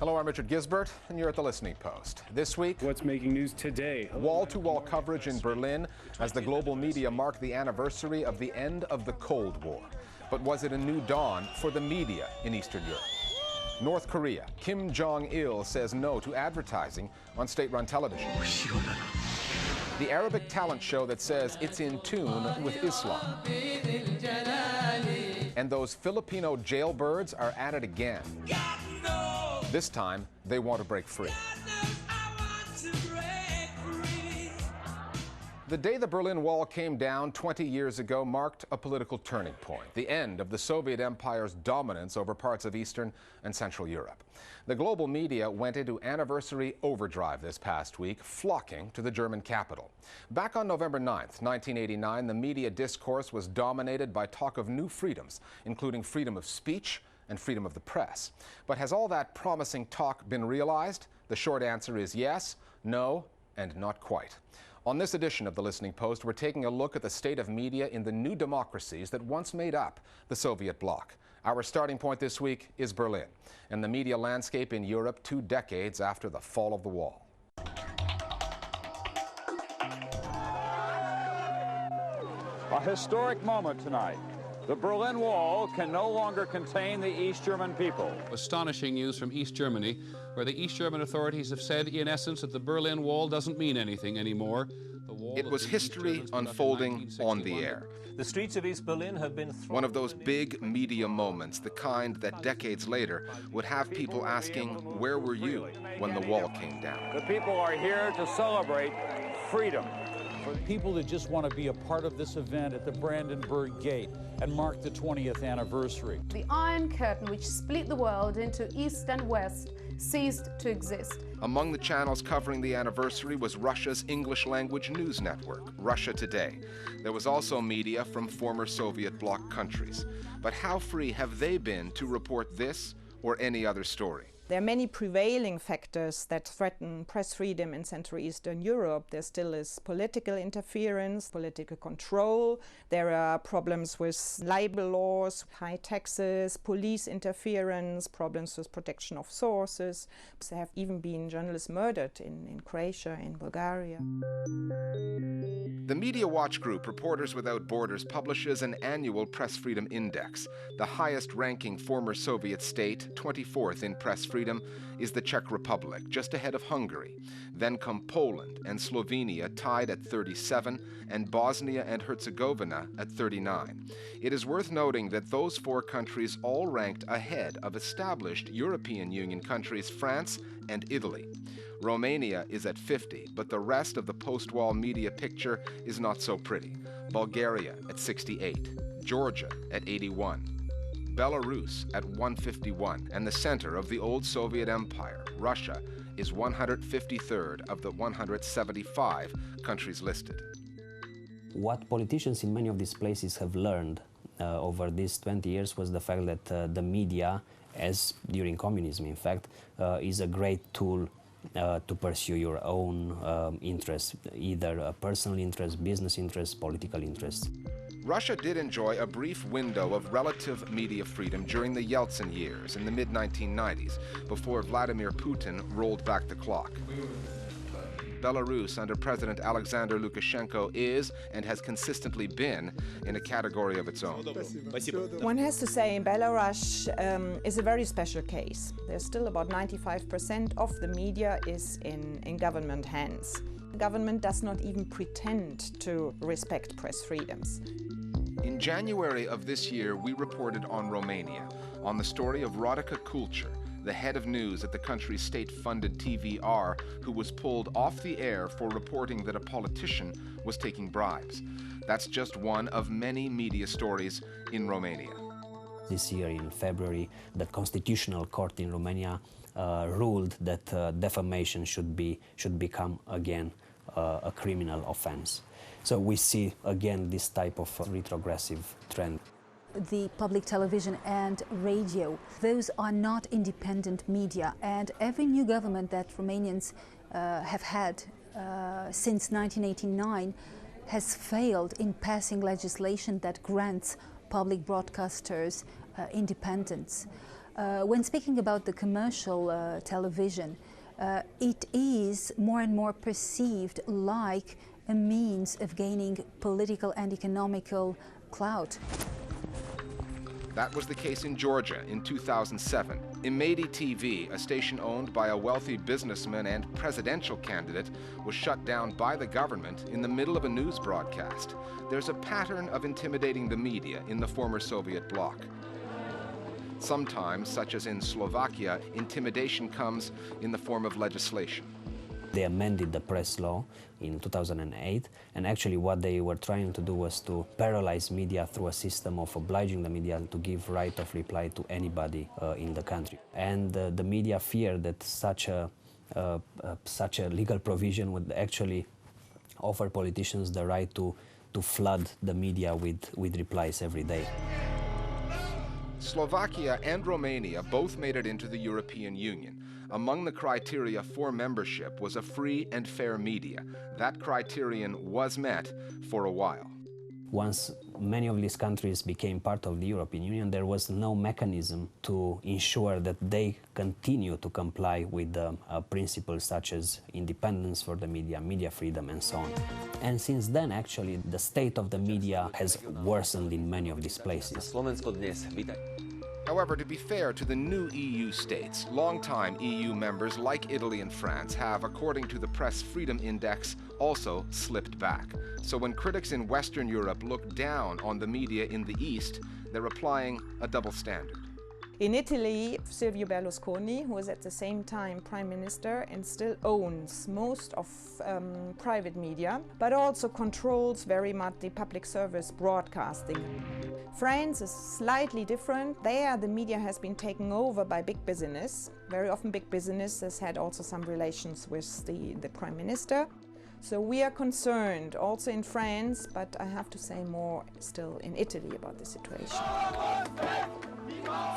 Hello, I'm Richard Gisbert, and you're at the Listening Post. This week, what's making news today? Wall-to-wall coverage in Berlin as the global media mark the anniversary of the end of the Cold War. But was it a new dawn for the media in Eastern Europe? North Korea, Kim Jong-il says no to advertising on state-run television. The Arabic talent show that says it's in tune with Islam. And those Filipino jailbirds are at it again. This time, they want to break free. The day the Berlin Wall came down 20 years ago marked a political turning point, the end of the Soviet Empire's dominance over parts of Eastern and Central Europe. The global media went into anniversary overdrive this past week, flocking to the German capital. Back on November 9th, 1989, the media discourse was dominated by talk of new freedoms, including freedom of speech and freedom of the press. But has all that promising talk been realized? The short answer is yes, no, and not quite. On this edition of the Listening Post, we're taking a look at the state of media in the new democracies that once made up the Soviet bloc. Our starting point this week is Berlin and the media landscape in Europe 2 decades after the fall of the wall. A historic moment tonight. The Berlin Wall can no longer contain the East German people. Astonishing news from East Germany, where the East German authorities have said, in essence, that the Berlin Wall doesn't mean anything anymore. It was history unfolding on the air. The streets of East Berlin have been one of those big media moments, the kind that decades later would have people asking, where were you when the wall came down? The people are here to celebrate freedom. For people that just want to be a part of this event at the Brandenburg Gate and mark the 20th anniversary. The Iron Curtain, which split the world into East and West, ceased to exist. Among the channels covering the anniversary was Russia's English-language news network, Russia Today. There was also media from former Soviet bloc countries. But how free have they been to report this or any other story? There are many prevailing factors that threaten press freedom in Central Eastern Europe. There still is political interference, political control. There are problems with libel laws, high taxes, police interference, problems with protection of sources. There have even been journalists murdered in Croatia, in Bulgaria. The Media Watch Group, Reporters Without Borders, publishes an annual Press Freedom Index. The highest-ranking former Soviet state, 24th in press freedom, is the Czech Republic, just ahead of Hungary. Then come Poland and Slovenia, tied at 37, and Bosnia and Herzegovina at 39. It is worth noting that those 4 countries all ranked ahead of established European Union countries France and Italy. Romania is at 50, but the rest of the post-wall media picture is not so pretty. Bulgaria at 68, Georgia at 81, Belarus at 151, and the center of the old Soviet Empire, Russia, is 153rd of the 175 countries listed. What politicians in many of these places have learned over these 20 years was the fact that the media, as during communism in fact, is a great tool to pursue your own interests, either personal interests, business interests, political interests. Russia did enjoy a brief window of relative media freedom during the Yeltsin years in the mid-1990s, before Vladimir Putin rolled back the clock. Belarus under President Alexander Lukashenko is and has consistently been in a category of its own. One has to say Belarus is a very special case. There's still about 95% of the media is in government hands. The government does not even pretend to respect press freedoms. In January of this year, we reported on Romania, on the story of Rodica Kulcher, the head of news at the country's state-funded TVR, who was pulled off the air for reporting that a politician was taking bribes. That's just one of many media stories in Romania. This year in February, the Constitutional Court in Romania ruled that defamation should become again a criminal offense. So we see again this type of retrogressive trend. The public television and radio, those are not independent media, and every new government that Romanians have had since 1989 has failed in passing legislation that grants public broadcasters independence. When speaking about the commercial television, it is more and more perceived like a means of gaining political and economical clout. That was the case in Georgia in 2007. Imedi TV, a station owned by a wealthy businessman and presidential candidate, was shut down by the government in the middle of a news broadcast. There's a pattern of intimidating the media in the former Soviet bloc. Sometimes, such as in Slovakia, intimidation comes in the form of legislation. They amended the press law in 2008, and actually what they were trying to do was to paralyze media through a system of obliging the media to give right of reply to anybody in the country. And the media feared that such a legal provision would actually offer politicians the right to flood the media with replies every day. Slovakia and Romania both made it into the European Union. Among the criteria for membership was a free and fair media. That criterion was met for a while. Once many of these countries became part of the European Union, there was no mechanism to ensure that they continue to comply with principles such as independence for the media, media freedom, and so on. And since then, actually, the state of the media has worsened in many of these places. However, to be fair to the new EU states, longtime EU members like Italy and France have, according to the Press Freedom Index, also slipped back. So when critics in Western Europe look down on the media in the East, they're applying a double standard. In Italy, Silvio Berlusconi, who is at the same time Prime Minister and still owns most of private media, but also controls very much the public service broadcasting. France is slightly different. There, the media has been taken over by big business. Very often big business has had also some relations with the Prime Minister. So we are concerned also in France, but I have to say more still in Italy about the situation.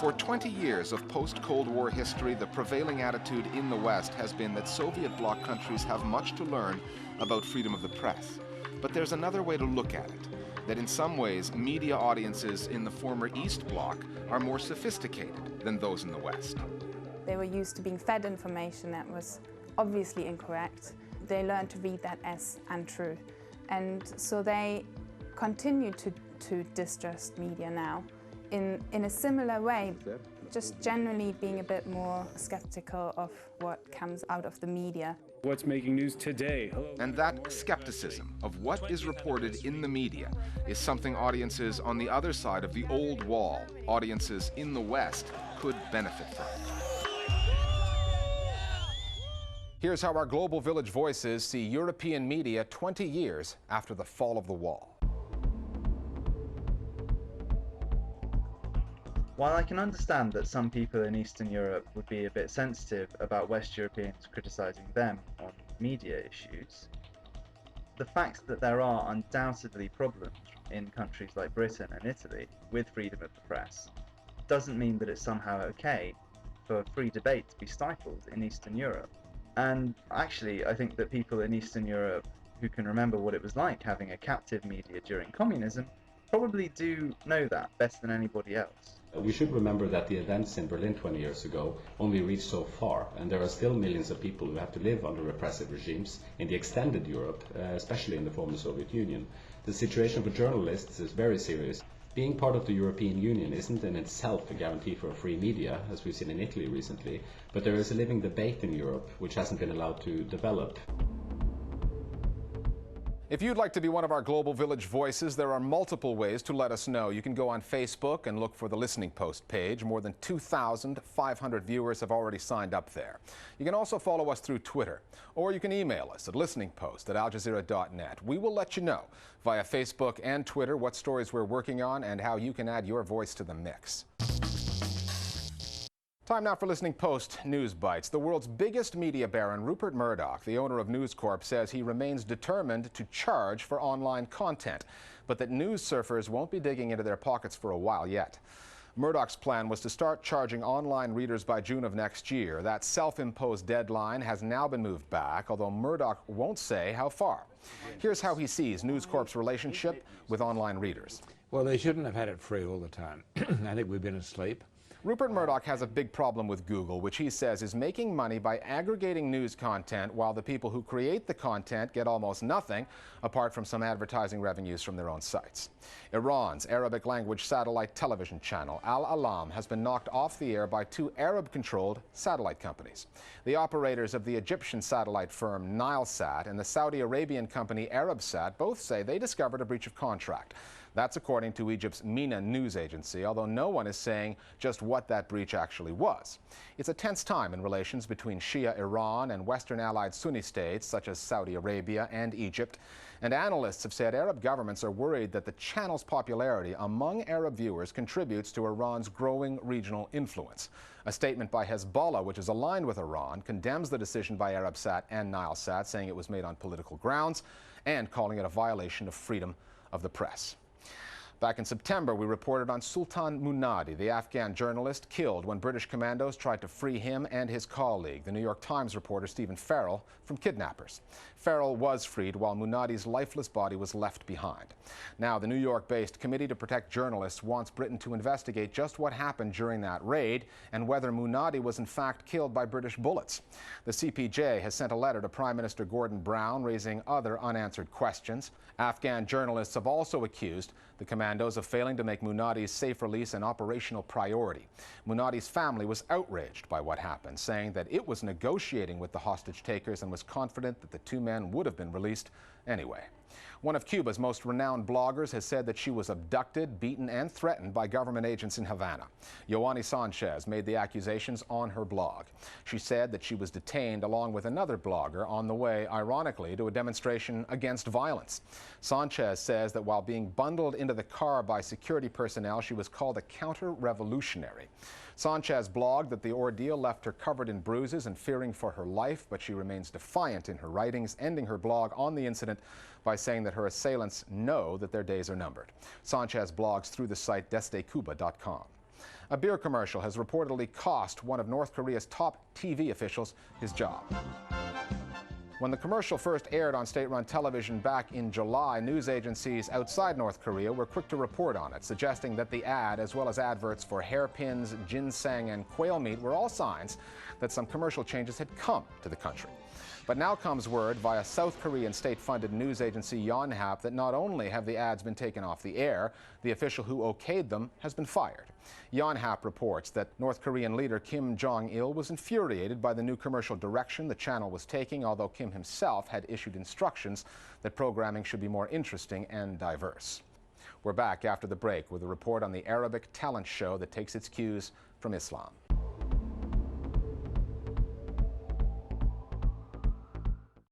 For 20 years of post-Cold War history, the prevailing attitude in the West has been that Soviet bloc countries have much to learn about freedom of the press. But there's another way to look at it, that in some ways media audiences in the former East Bloc are more sophisticated than those in the West. They were used to being fed information that was obviously incorrect. They learned to read that as untrue. And so they continue to distrust media now in a similar way, just generally being a bit more skeptical of what comes out of the media. What's making news today? Hello. And that skepticism of what is reported in the media is something audiences on the other side of the old wall, audiences in the West, could benefit from. Here's how our Global Village voices see European media 20 years after the fall of the wall. While I can understand that some people in Eastern Europe would be a bit sensitive about West Europeans criticising them on media issues, the fact that there are undoubtedly problems in countries like Britain and Italy with freedom of the press doesn't mean that it's somehow okay for free debate to be stifled in Eastern Europe. And actually, I think that people in Eastern Europe who can remember what it was like having a captive media during communism probably do know that better than anybody else. We should remember that the events in Berlin 20 years ago only reached so far, and there are still millions of people who have to live under repressive regimes in the extended Europe, especially in the former Soviet Union. The situation for journalists is very serious. Being part of the European Union isn't in itself a guarantee for a free media, as we've seen in Italy recently, but there is a living debate in Europe which hasn't been allowed to develop. If you'd like to be one of our Global Village voices, there are multiple ways to let us know. You can go on Facebook and look for the Listening Post page. More than 2,500 viewers have already signed up there. You can also follow us through Twitter, or you can email us at listeningpost@aljazeera.net. We will let you know via Facebook and Twitter what stories we're working on and how you can add your voice to the mix. Time now for Listening Post News Bites. The world's biggest media baron, Rupert Murdoch, the owner of News Corp, says he remains determined to charge for online content, but that news surfers won't be digging into their pockets for a while yet. Murdoch's plan was to start charging online readers by June of next year. That self-imposed deadline has now been moved back, although Murdoch won't say how far. Here's how he sees News Corp's relationship with online readers. Well, they shouldn't have had it free all the time. I think we've been asleep. Rupert Murdoch has a big problem with Google, which he says is making money by aggregating news content while the people who create the content get almost nothing, apart from some advertising revenues from their own sites. Iran's Arabic language satellite television channel, Al Alam, has been knocked off the air by two Arab-controlled satellite companies. The operators of the Egyptian satellite firm Nilesat and the Saudi Arabian company Arabsat both say they discovered a breach of contract. That's according to Egypt's MENA news agency, although no one is saying just what that breach actually was. It's a tense time in relations between Shia Iran and Western allied Sunni states such as Saudi Arabia and Egypt. And analysts have said Arab governments are worried that the channel's popularity among Arab viewers contributes to Iran's growing regional influence. A statement by Hezbollah, which is aligned with Iran, condemns the decision by Arabsat and Nilesat, saying it was made on political grounds and calling it a violation of freedom of the press. Back in September, we reported on Sultan Munadi, the Afghan journalist killed when British commandos tried to free him and his colleague, the New York Times reporter Stephen Farrell, from kidnappers. Farrell was freed while Munadi's lifeless body was left behind. Now, the New York-based Committee to Protect Journalists wants Britain to investigate just what happened during that raid and whether Munadi was in fact killed by British bullets. The CPJ has sent a letter to Prime Minister Gordon Brown raising other unanswered questions. Afghan journalists have also accused the commandos of failing to make Munadi's safe release an operational priority. Munadi's family was outraged by what happened, saying that it was negotiating with the hostage takers and was confident that the two men would have been released anyway. One of Cuba's most renowned bloggers has said that she was abducted, beaten, and threatened by government agents in Havana. Yoani Sanchez made the accusations on her blog. She said that she was detained along with another blogger on the way, ironically, to a demonstration against violence. Sanchez says that while being bundled into the car by security personnel, she was called a counter-revolutionary. Sanchez blogged that the ordeal left her covered in bruises and fearing for her life, but she remains defiant in her writings, ending her blog on the incident by saying that her assailants know that their days are numbered. Sanchez blogs through the site destecuba.com. A beer commercial has reportedly cost one of North Korea's top TV officials his job. When the commercial first aired on state-run television back in July, news agencies outside North Korea were quick to report on it, suggesting that the ad, as well as adverts for hairpins, ginseng, and quail meat, were all signs that some commercial changes had come to the country. But now comes word via South Korean state-funded news agency Yonhap that not only have the ads been taken off the air, the official who okayed them has been fired. Yonhap reports that North Korean leader Kim Jong-il was infuriated by the new commercial direction the channel was taking, although Kim himself had issued instructions that programming should be more interesting and diverse. We're back after the break with a report on the Arabic talent show that takes its cues from Islam.